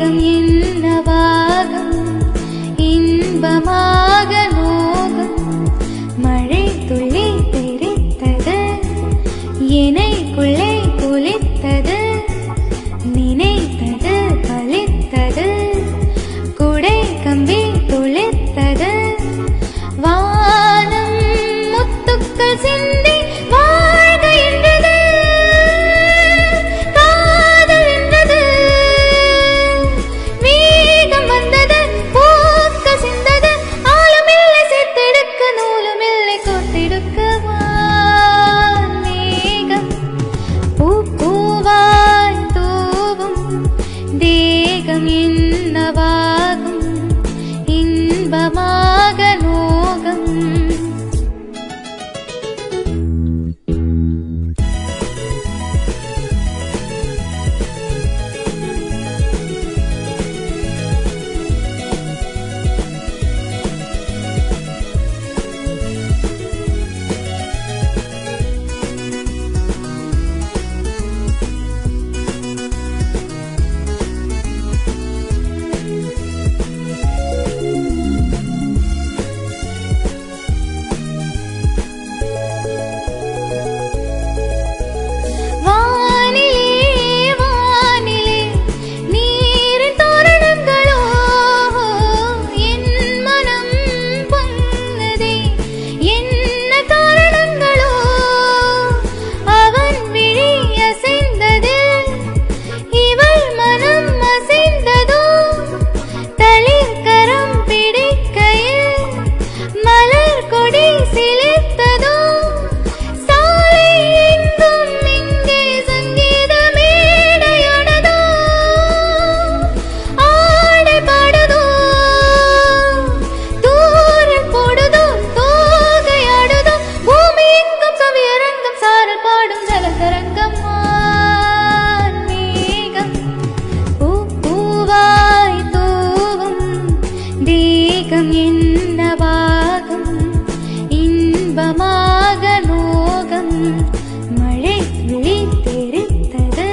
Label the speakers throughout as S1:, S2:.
S1: தேகம் என்னவாகும் இன்பமாக நோகும் மழை துளி தெரித்தது எனைக்குள்ளே குளித்தது நினைத்தது பலித்தது குடை கம்பி துளித்தது வானம் முத்துக்கள் சிந்தி வாழ்க என்றது காதல் என்றது வேகம் வந்தது பூக்க சிந்தது ஆளுமில்லை சேர்த்தெடுக்க நூலுமில்லை கோர்த்தெடுக்க மேகம் பூவாய் தூவும் தேகம் என்னவாகும் இன்பமாக நோகம் தேகம் என்னவாகும் இன்பமாக நோகம் மழை துளி தெரித்தது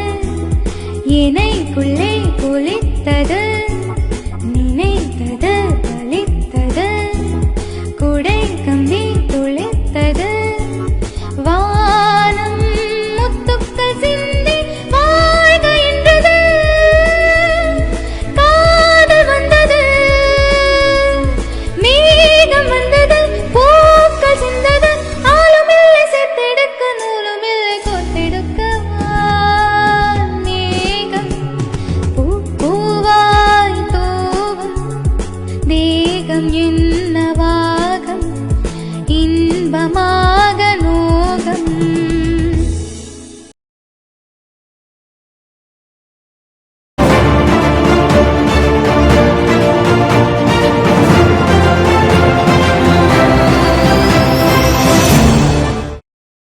S1: எனைக்குள்ளே குளித்தது நினைத்தது பலித்தது குடை கம்பி துளித்தது வானம் முத்துக்கள் சிந்தி வாழ்க என்றது காதல் வந்தது மேகம் வந்தது பூக்கள் சிந்தது ஆளுமில்லை சேர்த்தெடுக்க நூலுமில்லை கோர்த்தெடுக்க மேகம் பூவாய் தூவும் தேகம்